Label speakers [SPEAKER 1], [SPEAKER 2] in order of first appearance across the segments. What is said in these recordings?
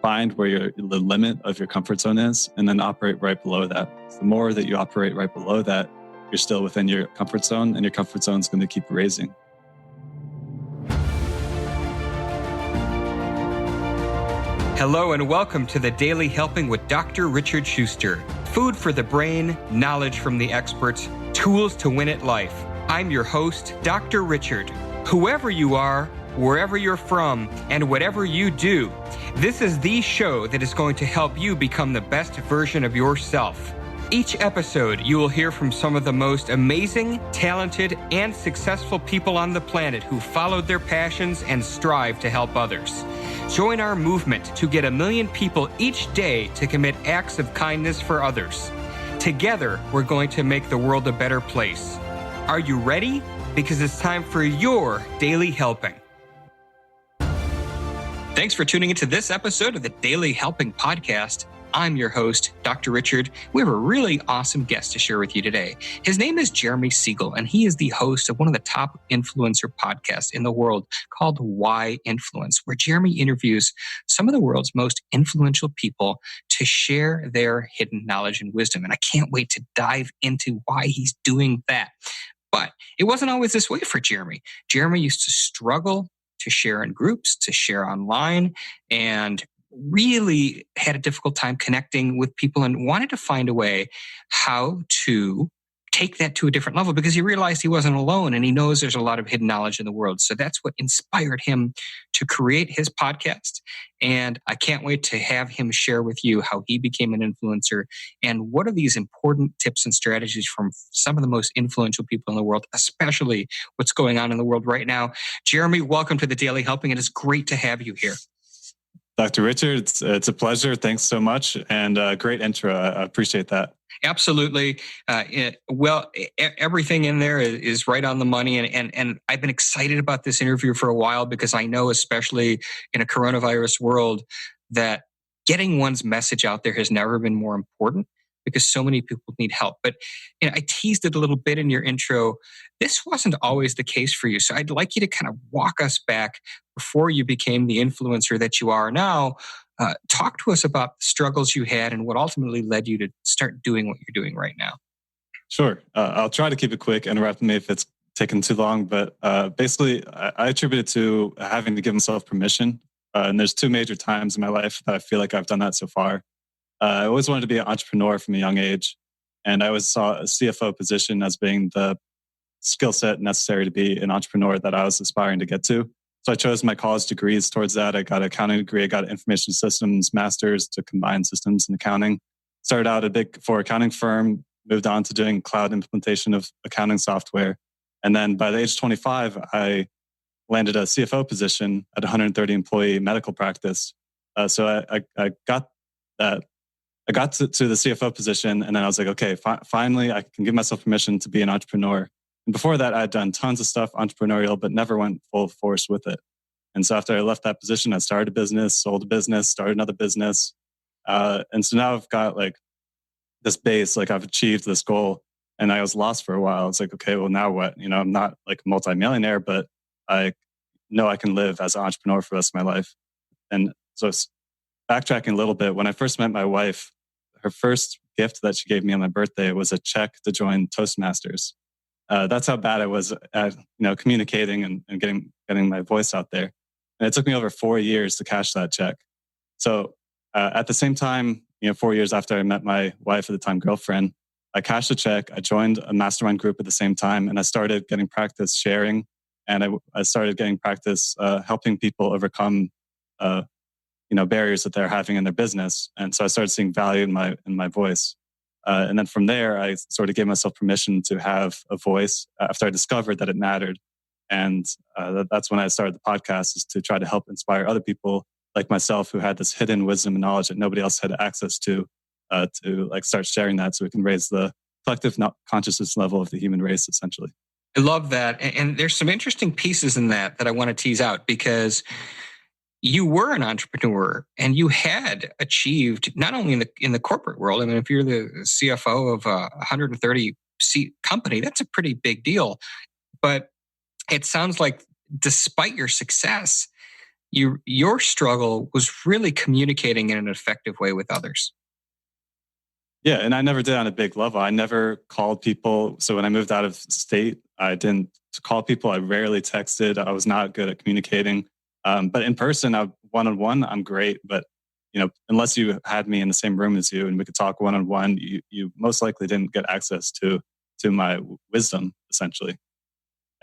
[SPEAKER 1] find where the limit of your comfort zone is, and then operate right below that. So the more that you operate right below that, you're still within your comfort zone, and your comfort zone is going to keep raising.
[SPEAKER 2] Hello and welcome to the Daily Helping with Dr. Richard Schuster. Food for the brain, knowledge from the experts, tools to win at life. I'm your host, Dr. Richard. Whoever you are, wherever you're from, and whatever you do, this is the show that is going to help you become the best version of yourself. Each episode, you will hear from some of the most amazing, talented, and successful people on the planet who followed their passions and strive to help others. Join our movement to get 1 million people each day to commit acts of kindness for others. Together, we're going to make the world a better place. Are you ready? Because it's time for your Daily Helping. Thanks for tuning into this episode of the Daily Helping Podcast. I'm your host, Dr. Richard. We have a really awesome guest to share with you today. His name is Jeremy Segal, and he is the host of one of the top influencer podcasts in the world called Why Influence, where Jeremy interviews some of the world's most influential people to share their hidden knowledge and wisdom. And I can't wait to dive into why he's doing that. But it wasn't always this way for Jeremy. Jeremy used to struggle to share in groups, to share online, and really had a difficult time connecting with people and wanted to find a way how to take that to a different level because he realized he wasn't alone and he knows there's a lot of hidden knowledge in the world. So that's what inspired him to create his podcast. And I can't wait to have him share with you how he became an influencer and what are these important tips and strategies from some of the most influential people in the world, especially what's going on in the world right now. Jeremy, welcome to the Daily Helping. It is great to have you here.
[SPEAKER 1] Dr. Richard, it's a pleasure. Thanks so much. And great intro. I appreciate that.
[SPEAKER 2] Absolutely. Everything in there is right on the money. And I've been excited about this interview for a while because I know, especially in a coronavirus world, that getting one's message out there has never been more important because so many people need help. But I teased it a little bit in your intro. This wasn't always the case for you. So I'd like you to kind of walk us back before you became the influencer that you are now. Talk to us about the struggles you had and what ultimately led you to start doing what you're doing right now.
[SPEAKER 1] Sure. I'll try to keep it quick. Interrupt me if it's taken too long. But basically, I attribute it to having to give myself permission. And there's two major times in my life that I feel like I've done that so far. I always wanted to be an entrepreneur from a young age. And I always saw a CFO position as being the skill set necessary to be an entrepreneur that I was aspiring to get to. So I chose my college degrees towards that. I got an accounting degree. I got an information systems master's to combine systems and accounting. Started out at a Big Four accounting firm, moved on to doing cloud implementation of accounting software. And then by the age of 25, I landed a CFO position at a 130 employee medical practice. So I got that. I got to the CFO position and then I was like, okay, finally I can give myself permission to be an entrepreneur. And before that, I had done tons of stuff entrepreneurial, but never went full force with it. And so after I left that position, I started a business, sold a business, started another business. And so now I've got like this base, like I've achieved this goal and I was lost for a while. It's like, okay, well now what? I'm not like a multimillionaire, but I know I can live as an entrepreneur for the rest of my life. And so backtracking a little bit, when I first met my wife, her first gift that she gave me on my birthday was a check to join Toastmasters. That's how bad I was at communicating and getting my voice out there. And it took me over 4 years to cash that check. So at the same time, 4 years after I met my wife at the time, girlfriend, I cashed the check. I joined a mastermind group at the same time, and I started getting practice sharing. And I started getting practice helping people overcome barriers that they're having in their business. And so I started seeing value in my voice. And then from there, I sort of gave myself permission to have a voice after I discovered that it mattered. And that's when I started the podcast, is to try to help inspire other people like myself who had this hidden wisdom and knowledge that nobody else had access to like start sharing that so we can raise the collective consciousness level of the human race, essentially.
[SPEAKER 2] I love that. And there's some interesting pieces in that I want to tease out because you were an entrepreneur and you had achieved not only in the corporate world. I mean, if you're the CFO of a 130 seat company, that's a pretty big deal. But it sounds like despite your success, your struggle was really communicating in an effective way with others.
[SPEAKER 1] Yeah, and I never did on a big level. I never called people. So when I moved out of state, I didn't call people. I rarely texted. I was not good at communicating. But in person, one-on-one, I'm great. But unless you had me in the same room as you and we could talk one-on-one, you most likely didn't get access to my wisdom, essentially.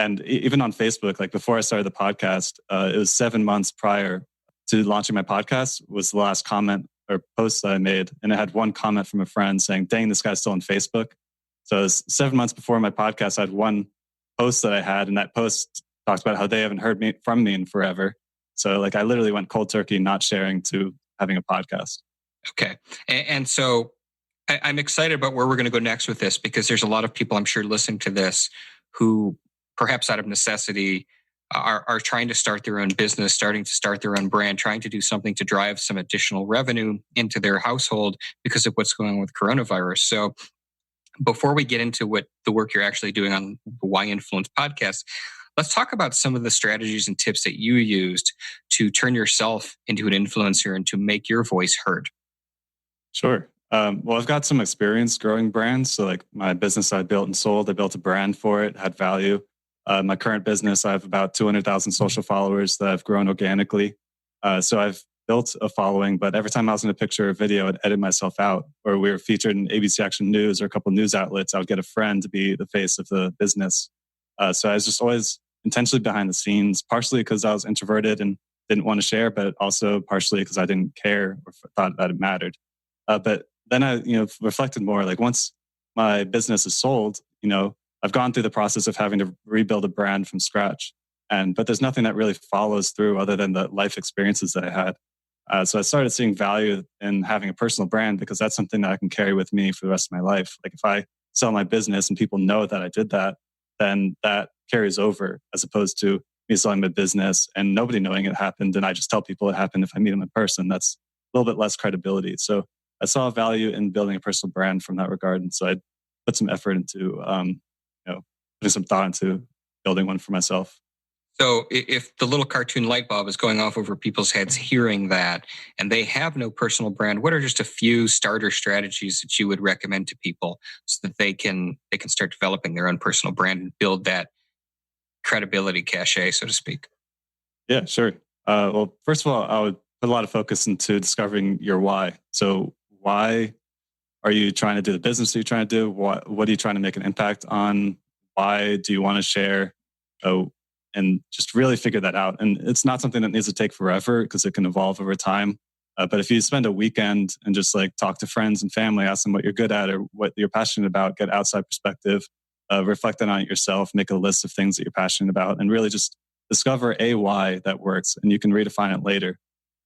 [SPEAKER 1] And even on Facebook, like before I started the podcast, it was 7 months prior to launching my podcast was the last comment or post that I made. And it had one comment from a friend saying, dang, this guy's still on Facebook. So it was 7 months before my podcast, I had one post that I had, and that post talked about how they haven't heard from me in forever. So like I literally went cold turkey, not sharing, to having a podcast.
[SPEAKER 2] Okay. And so I'm excited about where we're going to go next with this, because there's a lot of people, I'm sure, listening to this who perhaps out of necessity are trying to start their own business, starting to start their own brand, trying to do something to drive some additional revenue into their household because of what's going on with coronavirus. So before we get into what the work you're actually doing on the Why Influence podcast, let's talk about some of the strategies and tips that you used to turn yourself into an influencer and to make your voice heard.
[SPEAKER 1] Sure. Well, I've got some experience growing brands. So like my business I built and sold, I built a brand for it, had value. My current business, I have about 200,000 social followers that I've grown organically. So I've built a following, but every time I was in a picture or video, I'd edit myself out. Or we were featured in ABC Action News or a couple of news outlets, I would get a friend to be the face of the business. So I was just always intentionally behind the scenes, partially because I was introverted and didn't want to share, but also partially because I didn't care or thought that it mattered. But then I, reflected more. Like once my business is sold, I've gone through the process of having to rebuild a brand from scratch, but there's nothing that really follows through other than the life experiences that I had. So I started seeing value in having a personal brand because that's something that I can carry with me for the rest of my life. Like if I sell my business and people know that I did that, then that carries over, as opposed to me selling my business and nobody knowing it happened. And I just tell people it happened. If I meet them in person, that's a little bit less credibility. So I saw value in building a personal brand from that regard. And so I put some effort into, putting some thought into building one for myself.
[SPEAKER 2] So if the little cartoon light bulb is going off over people's heads hearing that, and they have no personal brand, what are just a few starter strategies that you would recommend to people so that they can start developing their own personal brand and build that credibility cachet, so to speak?
[SPEAKER 1] Yeah, sure. Well, first of all, I would put a lot of focus into discovering your why. So why are you trying to do the business that you're trying to do? What are you trying to make an impact on? Why do you want to share? And just really figure that out. And it's not something that needs to take forever because it can evolve over time. But if you spend a weekend and just like talk to friends and family, ask them what you're good at or what you're passionate about, get outside perspective, reflect on it yourself, make a list of things that you're passionate about, and really just discover a why that works. And you can redefine it later.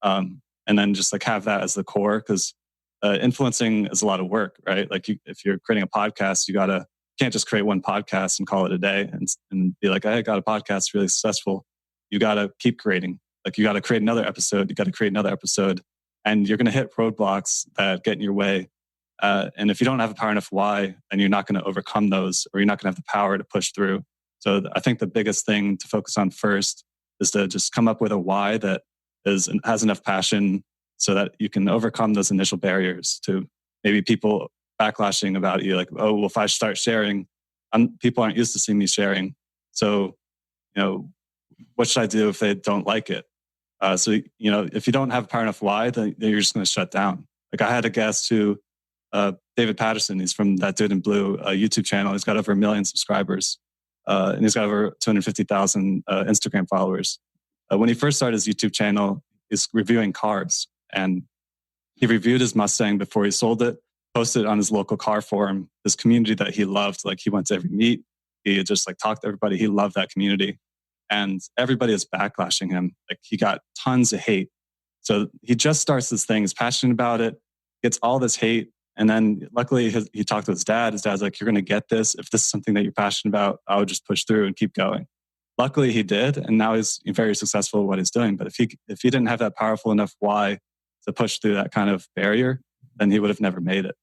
[SPEAKER 1] And then just like have that as the core, because influencing is a lot of work, right? Like if you're creating a podcast, you can't just create one podcast and call it a day and be like, hey, I got a podcast really successful. You got to keep creating. Like you got to create another episode. You got to create another episode, and you're going to hit roadblocks that get in your way. And if you don't have a power enough why, then you're not going to overcome those, or you're not going to have the power to push through. So I think the biggest thing to focus on first is to just come up with a why that has enough passion so that you can overcome those initial barriers to maybe people backlashing about you, like, oh, well, if I start sharing, people aren't used to seeing me sharing. So, what should I do if they don't like it? So, if you don't have a power enough why, then you're just going to shut down. Like I had a guest who, David Patterson, he's from That Dude in Blue YouTube channel. He's got over 1 million subscribers, and he's got over 250,000 Instagram followers. When he first started his YouTube channel, he's reviewing cars, and he reviewed his Mustang before he sold it, posted it on his local car forum, this community that he loved. Like he went to every meet. He just like talked to everybody. He loved that community. And everybody is backlashing him. Like he got tons of hate. So he just starts this thing, is passionate about it, gets all this hate. And then luckily he talked to his dad. His dad's like, you're going to get this. If this is something that you're passionate about, I would just push through and keep going. Luckily he did. And now he's very successful at what he's doing. But if he didn't have that powerful enough why to push through that kind of barrier, then he would have never made it.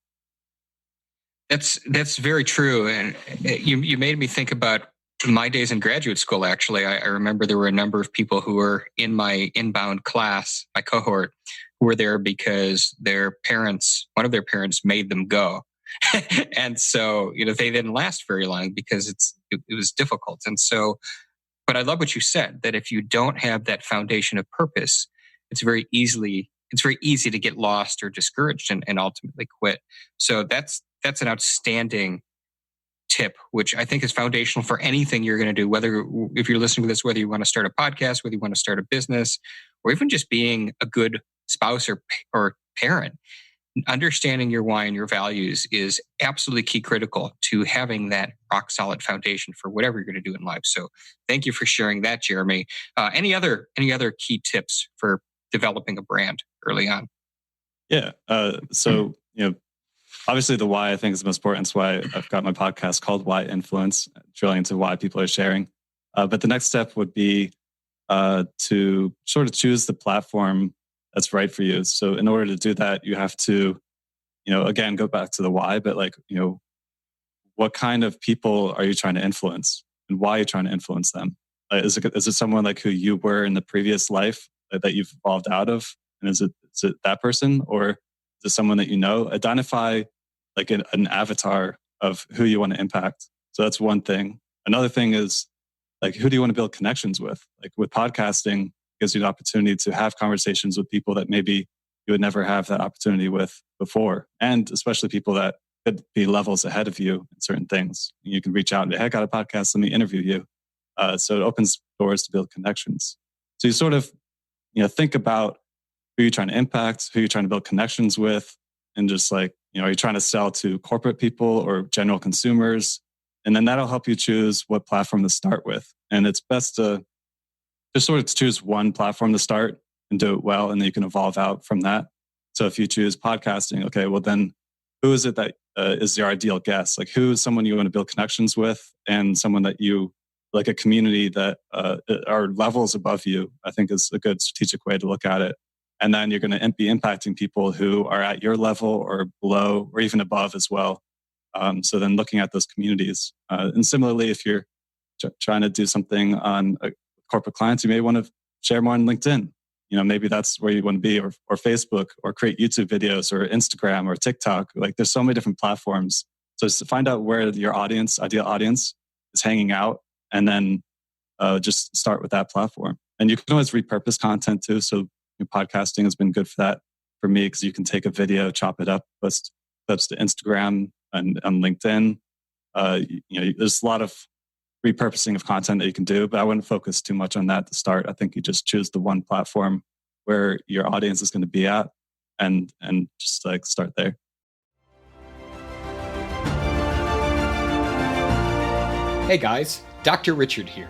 [SPEAKER 2] That's very true. And you made me think about my days in graduate school, actually, I remember there were a number of people who were in my inbound class, my cohort, who were there because one of their parents made them go. And so, they didn't last very long because it was difficult. And so, but I love what you said, that if you don't have that foundation of purpose, it's very easy to get lost or discouraged and ultimately quit. So that's an outstanding tip, which I think is foundational for anything you're going to do, if you're listening to this, whether you want to start a podcast, whether you want to start a business, or even just being a good spouse or parent. Understanding your why and your values is absolutely key critical to having that rock solid foundation for whatever you're going to do in life. So thank you for sharing that, Jeremy. Any other key tips for developing a brand early on?
[SPEAKER 1] Yeah. So, obviously the why I think is the most important. That's why I've got my podcast called Why Influence, drilling into why people are sharing. But the next step would be to sort of choose the platform that's right for you. So in order to do that, you have to, again, go back to the why, but what kind of people are you trying to influence and why are you trying to influence them? Is it someone like who you were in the previous life that you've evolved out of? And is it that person, or is it someone that you know? Identify like an avatar of who you want to impact. So that's one thing. Another thing is like, who do you want to build connections with? Like with podcasting, gives you the opportunity to have conversations with people that maybe you would never have that opportunity with before. And especially people that could be levels ahead of you in certain things. You can reach out and be, hey, I got a podcast, let me interview you. So it opens doors to build connections. So you sort of, think about who you're trying to impact, who you're trying to build connections with, and just like, are you trying to sell to corporate people or general consumers? And then that'll help you choose what platform to start with. And it's best to just sort of choose one platform to start and do it well, and then you can evolve out from that. So if you choose podcasting, okay, well then who is it that is your ideal guest? Like who is someone you want to build connections with, and someone that you, like a community that are levels above you, I think is a good strategic way to look at it. And then you're going to be impacting people who are at your level or below or even above as well. So then looking at those communities. And similarly, if you're trying to do something on corporate clients, you may want to share more on LinkedIn. Maybe that's where you want to be, or Facebook, or create YouTube videos, or Instagram, or TikTok. Like there's so many different platforms. So just find out where your ideal audience is hanging out, and then just start with that platform. And you can always repurpose content too. So podcasting has been good for that for me, because you can take a video, chop it up, post clips to Instagram and on LinkedIn. There's a lot of repurposing of content that you can do, but I wouldn't focus too much on that to start. I think you just choose the one platform where your audience is going to be at, and just like start there.
[SPEAKER 3] Hey guys, Dr. Richard here.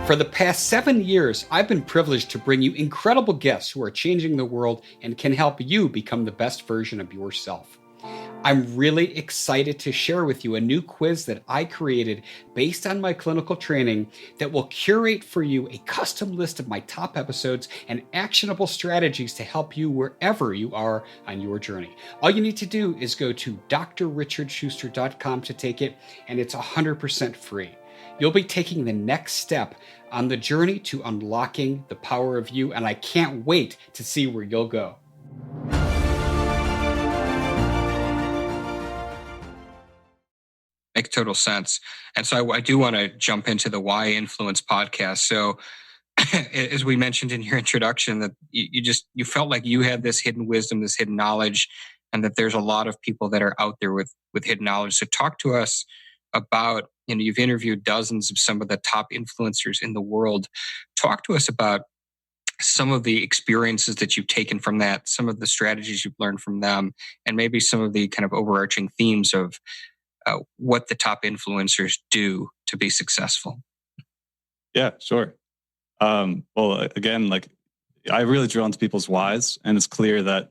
[SPEAKER 3] For the past 7 years, I've been privileged to bring you incredible guests who are changing the world and can help you become the best version of yourself. I'm really excited to share with you a new quiz that I created based on my clinical training that will curate for you a custom list of my top episodes and actionable strategies to help you wherever you are on your journey. All you need to do is go to drrichardschuster.com to take it, and it's 100% free. You'll be taking the next step on the journey to unlocking the power of you, and I can't wait to see where you'll go.
[SPEAKER 2] Makes total sense. And so I do want to jump into the Why Influence podcast. So as we mentioned in your introduction, that you felt like you had this hidden wisdom, this hidden knowledge, and that there's a lot of people that are out there with hidden knowledge. So talk to us about, you've interviewed dozens of some of the top influencers in the world. Talk to us about some of the experiences that you've taken from that, some of the strategies you've learned from them, and maybe some of the kind of overarching themes of what the top influencers do to be successful.
[SPEAKER 1] Yeah, sure. Well, again, like I really drill into people's whys, and it's clear that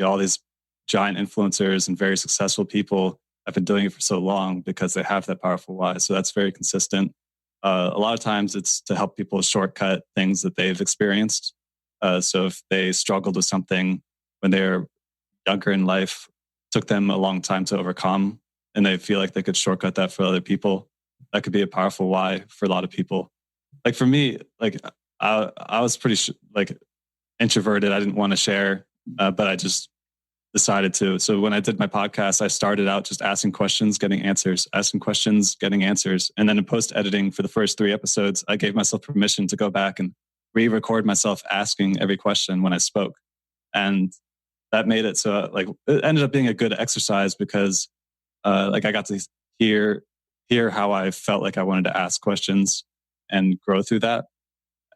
[SPEAKER 1] all these giant influencers and very successful people have been doing it for so long because they have that powerful why. So that's very consistent. A lot of times it's to help people shortcut things that they've experienced. So if they struggled with something when they were younger in life, took them a long time to overcome, and they feel like they could shortcut that for other people, that could be a powerful why for a lot of people. Like for me, like I was pretty like introverted. I didn't want to share, but I just decided to. So when I did my podcast, I started out just asking questions, getting answers, asking questions, getting answers. And then in post editing for the first 3 episodes, I gave myself permission to go back and re-record myself asking every question when I spoke. And that made it so like it ended up being a good exercise because like I got to hear how I felt like I wanted to ask questions and grow through that.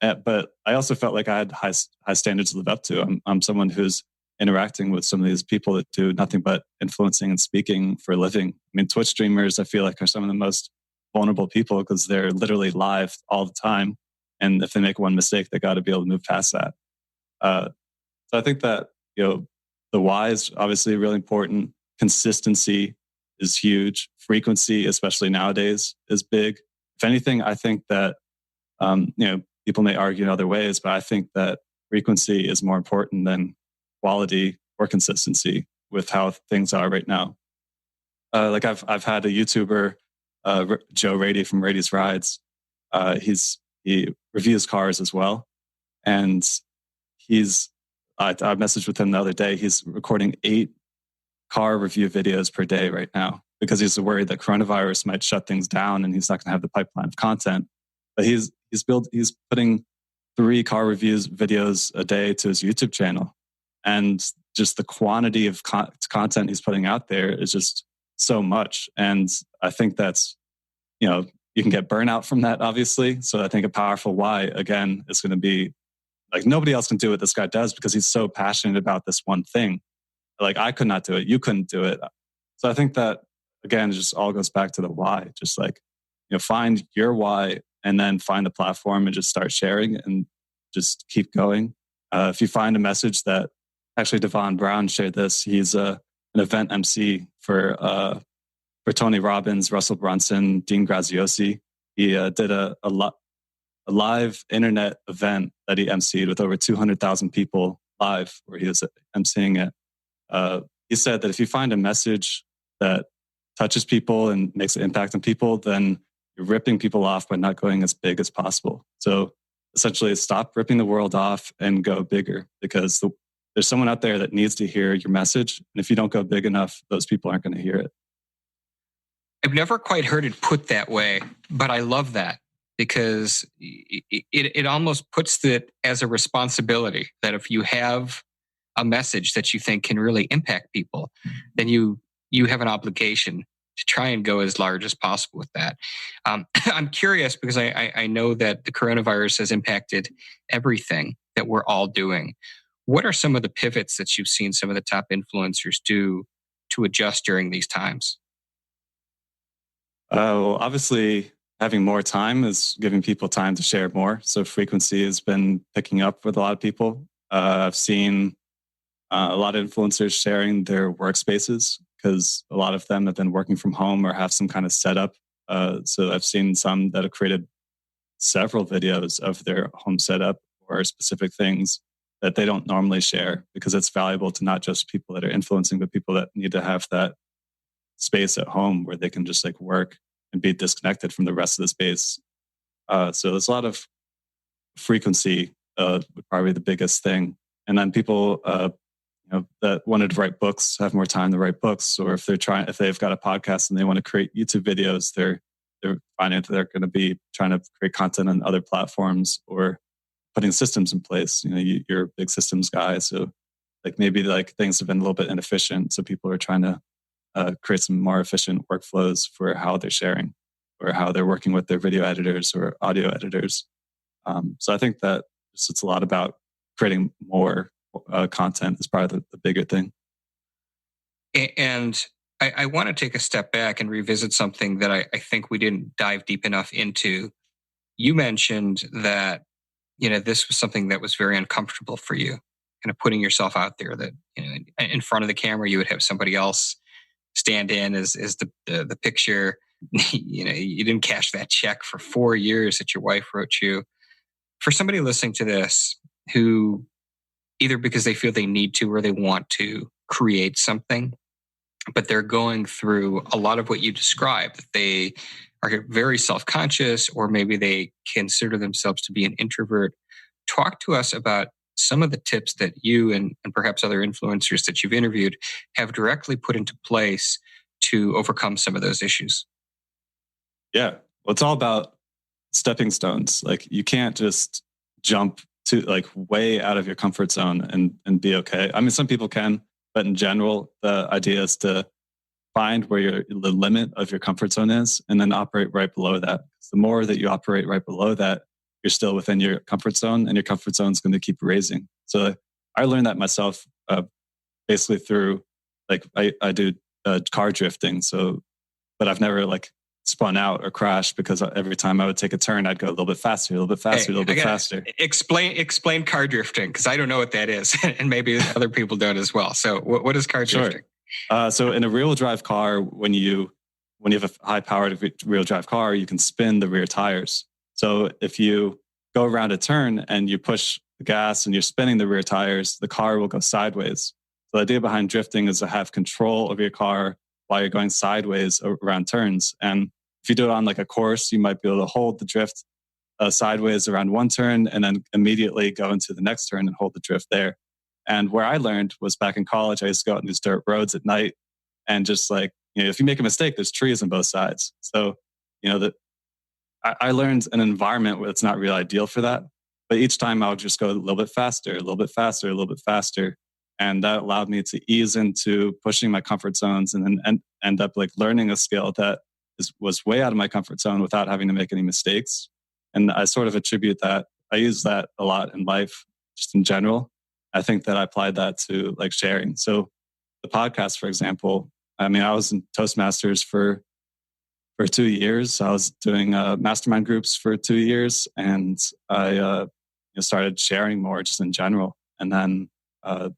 [SPEAKER 1] But I also felt like I had high standards to live up to. I'm someone who's interacting with some of these people that do nothing but influencing and speaking for a living. I mean, Twitch streamers, I feel like, are some of the most vulnerable people because they're literally live all the time. And if they make one mistake, they got to be able to move past that. So I think that, the why is obviously really important. Consistency is huge. Frequency, especially nowadays, is big. If anything, I think that, people may argue in other ways, but I think that frequency is more important than quality or consistency with how things are right now. Like I've had a YouTuber, Joe Rady from Rady's Rides. He reviews cars as well, and I messaged with him the other day. He's recording 8 car review videos per day right now because he's worried that coronavirus might shut things down and he's not going to have the pipeline of content. But he's putting 3 car reviews videos a day to his YouTube channel. And just the quantity of content he's putting out there is just so much. And I think that's, you can get burnout from that, obviously. So I think a powerful why, again, is going to be like nobody else can do what this guy does because he's so passionate about this one thing. Like I could not do it. You couldn't do it. So I think that, again, it just all goes back to the why. Just like, find your why and then find the platform and just start sharing and just keep going. If you find a message that actually Devon Brown shared this, he's an event MC for Tony Robbins, Russell Brunson, Dean Graziosi. He did a live internet event that he MC'd with over 200,000 people live where he was MCing it. He said that if you find a message that touches people and makes an impact on people, then you're ripping people off by not going as big as possible. So essentially stop ripping the world off and go bigger because there's someone out there that needs to hear your message. And if you don't go big enough, those people aren't going to hear it.
[SPEAKER 2] I've never quite heard it put that way, but I love that because it almost puts it as a responsibility that if you have a message that you think can really impact people, then you have an obligation to try and go as large as possible with that. I'm curious because I know that the coronavirus has impacted everything that we're all doing. What are some of the pivots that you've seen some of the top influencers do to adjust during these times?
[SPEAKER 1] Well, obviously, having more time is giving people time to share more. So frequency has been picking up with a lot of people. I've seen a lot of influencers sharing their workspaces because a lot of them have been working from home or have some kind of setup. So I've seen some that have created several videos of their home setup or specific things that they don't normally share because it's valuable to not just people that are influencing, but people that need to have that space at home where they can just like work and be disconnected from the rest of the space. So there's a lot of frequency, probably the biggest thing. And then people, that wanted to write books have more time to write books, or if they've got a podcast and they want to create YouTube videos, they're finding that they're going to be trying to create content on other platforms or putting systems in place. You're a big systems guy, so like maybe like things have been a little bit inefficient, so people are trying to create some more efficient workflows for how they're sharing or how they're working with their video editors or audio editors. So I think that it's a lot about creating more content is probably the bigger thing.
[SPEAKER 2] And I want to take a step back and revisit something that I think we didn't dive deep enough into. You mentioned that, this was something that was very uncomfortable for you, kind of putting yourself out there that, in front of the camera, you would have somebody else stand in as the picture. You didn't cash that check for 4 years that your wife wrote you. For somebody listening to this who either because they feel they need to or they want to create something, but they're going through a lot of what you described, that they are very self-conscious, or maybe they consider themselves to be an introvert. Talk to us about some of the tips that you and perhaps other influencers that you've interviewed have directly put into place to overcome some of those issues.
[SPEAKER 1] Yeah. Well, it's all about stepping stones. Like you can't just jump to like way out of your comfort zone and be okay. I mean, some people can, but in general, the idea is to find where the limit of your comfort zone is and then operate right below that. The more that you operate right below that, you're still within your comfort zone, and your comfort zone is going to keep raising. So I learned that myself basically through like I do car drifting. So, but I've never like spun out or crashed because every time I would take a turn, I'd go a little bit faster, a little bit faster, a little bit faster.
[SPEAKER 2] Explain car drifting, because I don't know what that is, and maybe other people don't as well. So, what is car drifting?
[SPEAKER 1] So, in a rear-wheel drive car, when you have a high-powered rear-wheel drive car, you can spin the rear tires. So, if you go around a turn and you push the gas and you're spinning the rear tires, the car will go sideways. So, the idea behind drifting is to have control of your car while you're going sideways around turns. And if you do it on like a course, you might be able to hold the drift sideways around one turn and then immediately go into the next turn and hold the drift there. And where I learned was back in college. I used to go out on these dirt roads at night and just like, if you make a mistake, there's trees on both sides. So, I learned an environment where it's not really ideal for that. But each time I would just go a little bit faster, a little bit faster, a little bit faster. And that allowed me to ease into pushing my comfort zones and then end up like learning a skill that was way out of my comfort zone without having to make any mistakes. And I sort of attribute that. I use that a lot in life, just in general. I think that I applied that to like sharing. So the podcast, for example, I mean, I was in Toastmasters for 2 years. I was doing mastermind groups for 2 years, and I started sharing more just in general. And then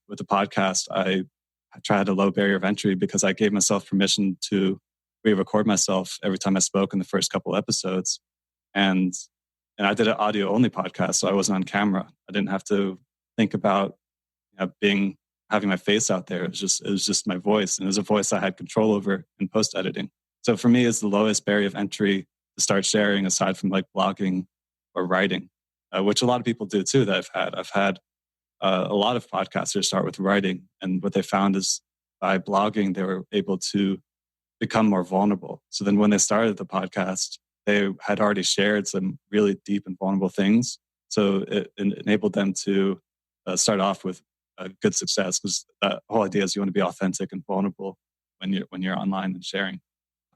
[SPEAKER 1] with the podcast, I tried a low barrier of entry because I gave myself permission to re-record myself every time I spoke in the first couple episodes. And I did an audio only podcast, so I wasn't on camera. I didn't have to think about having my face out there. It was just my voice, and it was a voice I had control over in post editing. So for me, it's the lowest barrier of entry to start sharing, aside from like blogging or writing, which a lot of people do too. That I've had a lot of podcasters start with writing, and what they found is by blogging they were able to become more vulnerable. So then when they started the podcast, they had already shared some really deep and vulnerable things. So it enabled them to start off with good success, because the whole idea is you want to be authentic and vulnerable when you're online and sharing.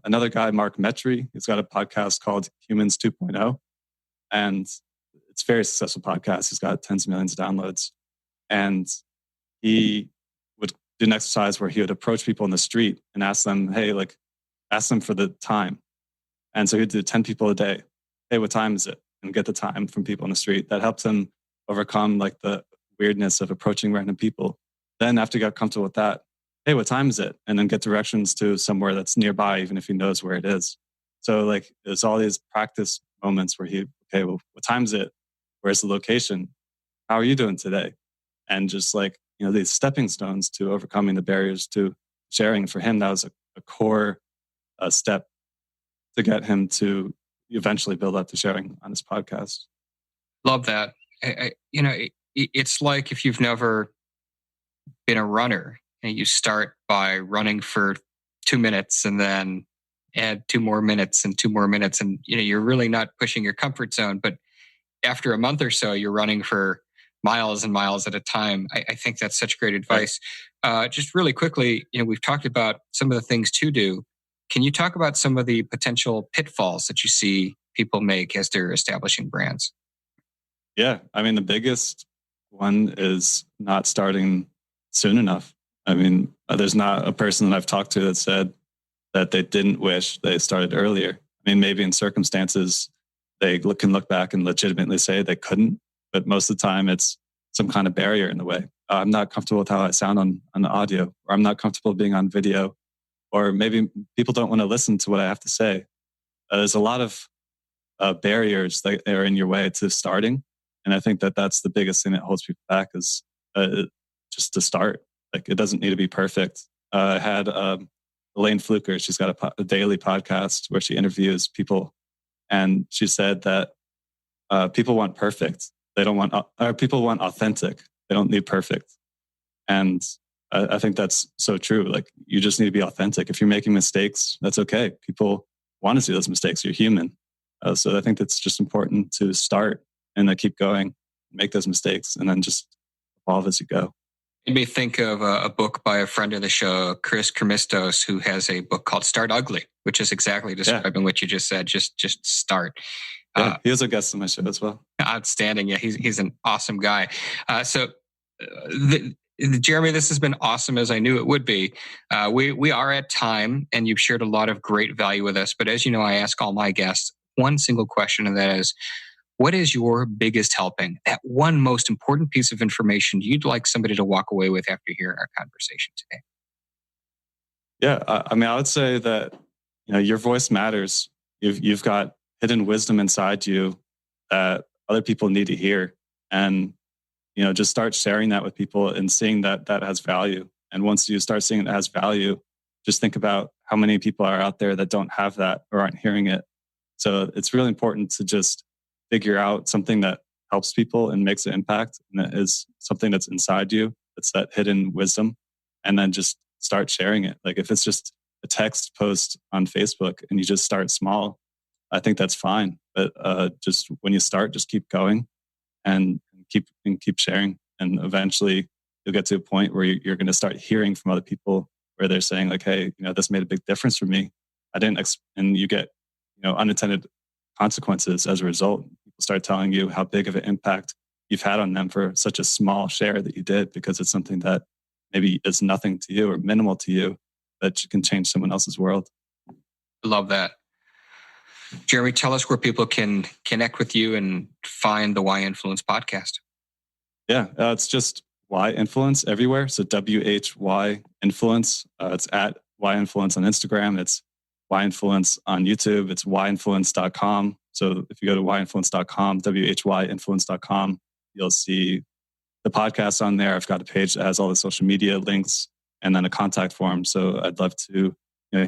[SPEAKER 1] Another guy, Mark Metry, he's got a podcast called Humans 2.0, and it's a very successful podcast. He's got tens of millions of downloads, and he would do an exercise where he would approach people in the street and ask them, ask them for the time. And so he'd do 10 people a day. Hey, what time is it? And get the time from people in the street. That helps him overcome like the weirdness of approaching random people. Then after he got comfortable with that, hey, what time is it? And then get directions to somewhere that's nearby, even if he knows where it is. So like there's all these practice moments where what time is it? Where's the location? How are you doing today? And just like, these stepping stones to overcoming the barriers to sharing. For him, that was a core step to get him to eventually build up to sharing on his podcast.
[SPEAKER 2] Love that. It's like if you've never been a runner and you start by running for 2 minutes and then add 2 more minutes and 2 more minutes. And, you're really not pushing your comfort zone. But after a month or so, you're running for miles and miles at a time. I think that's such great advice. Just really quickly, we've talked about some of the things to do. Can you talk about some of the potential pitfalls that you see people make as they're establishing brands?
[SPEAKER 1] Yeah. I mean, the biggest one is not starting soon enough. I mean, there's not a person that I've talked to that said that they didn't wish they started earlier. I mean, maybe in circumstances they can look back and legitimately say they couldn't, but most of the time it's some kind of barrier in the way. I'm not comfortable with how I sound on audio, or I'm not comfortable being on video, or maybe people don't want to listen to what I have to say. There's a lot of barriers that are in your way to starting. And I think that that's the biggest thing that holds people back is just to start. Like, it doesn't need to be perfect. I had a Elaine Fluker. She's got a daily podcast where she interviews people. And she said that people want perfect. They don't want, people want authentic. They don't need perfect. And I think that's so true. Like, you just need to be authentic. If you're making mistakes, that's okay. People want to see those mistakes. You're human. So I think that's just important to start and keep going, make those mistakes, and then just evolve as you go.
[SPEAKER 2] You may think of a book by a friend of the show, Chris Chrismistos, who has a book called Start Ugly, which is exactly describing what you just said. Just start.
[SPEAKER 1] Yeah, he was a guest on my show as well.
[SPEAKER 2] Outstanding. Yeah, he's an awesome guy. Jeremy, this has been awesome, as I knew it would be. We are at time, and you've shared a lot of great value with us. But as you know, I ask all my guests one single question, and that is, what is your biggest helping? That one most important piece of information you'd like somebody to walk away with after hearing our conversation today?
[SPEAKER 1] Yeah, I would say that your voice matters. You've got hidden wisdom inside you that other people need to hear, and just start sharing that with people and seeing that has value. And once you start seeing it has value, just think about how many people are out there that don't have that or aren't hearing it. So it's really important to just figure out something that helps people and makes an impact, and that is something that's inside you. It's that hidden wisdom, and then just start sharing it. Like, if it's just a text post on Facebook and you just start small, I think that's fine. But just when you start, just keep going and keep sharing, and eventually you'll get to a point where you're going to start hearing from other people where they're saying like, "Hey, this made a big difference for me. I didn't," and you get unintended consequences as a result. People start telling you how big of an impact you've had on them for such a small share that you did, because it's something that maybe is nothing to you or minimal to you, that can change someone else's world.
[SPEAKER 2] Love that. Jeremy, tell us where people can connect with you and find the Why Influence podcast.
[SPEAKER 1] Yeah, it's just Why Influence everywhere. So WHY Influence. It's at Why Influence on Instagram. It's Why Influence on YouTube. It's whyinfluence.com. So if you go to whyinfluence.com, whyinfluence.com, you'll see the podcast on there. I've got a page that has all the social media links and then a contact form. So I'd love to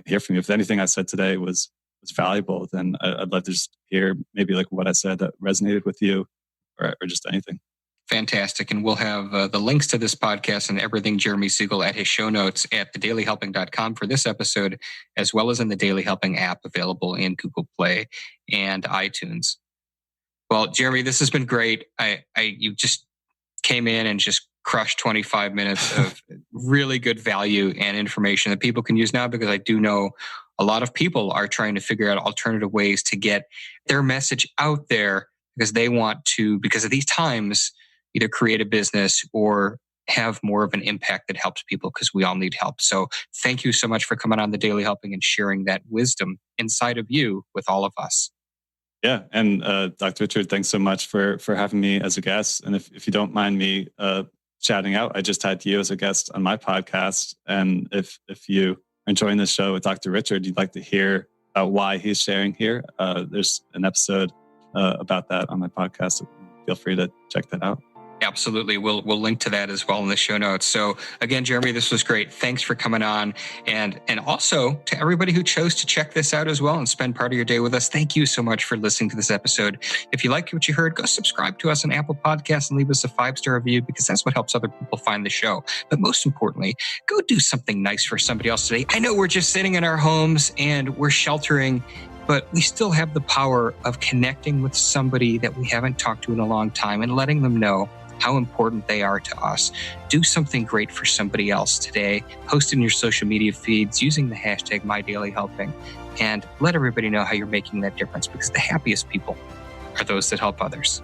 [SPEAKER 1] hear from you. If anything I said today was valuable, then I'd love to just hear maybe like what I said that resonated with you, or just anything.
[SPEAKER 2] Fantastic. And we'll have the links to this podcast and everything Jeremy Segal at his show notes at thedailyhelping.com for this episode, as well as in the Daily Helping app available in Google Play and iTunes. Well, Jeremy, this has been great. You just came in and just crushed 25 minutes of really good value and information that people can use now, because I do know a lot of people are trying to figure out alternative ways to get their message out there, because they want to, because of these times, either create a business or have more of an impact that helps people, because we all need help. So thank you so much for coming on the Daily Helping and sharing that wisdom inside of you with all of us.
[SPEAKER 1] Yeah. And Dr. Richard, thanks so much for having me as a guest. And if you don't mind me shouting out, I just had you as a guest on my podcast. And if you are enjoying this show with Dr. Richard, you'd like to hear about why he's sharing here, there's an episode about that on my podcast. So feel free to check that out.
[SPEAKER 2] Absolutely. We'll link to that as well in the show notes. So again, Jeremy, this was great. Thanks for coming on. And also to everybody who chose to check this out as well and spend part of your day with us, thank you so much for listening to this episode. If you liked what you heard, go subscribe to us on Apple Podcasts and leave us a 5-star review, because that's what helps other people find the show. But most importantly, go do something nice for somebody else today. I know we're just sitting in our homes and we're sheltering, but we still have the power of connecting with somebody that we haven't talked to in a long time and letting them know how important they are to us. Do something great for somebody else today. Post in your social media feeds using the hashtag MyDailyHelping, and let everybody know how you're making that difference, because the happiest people are those that help others.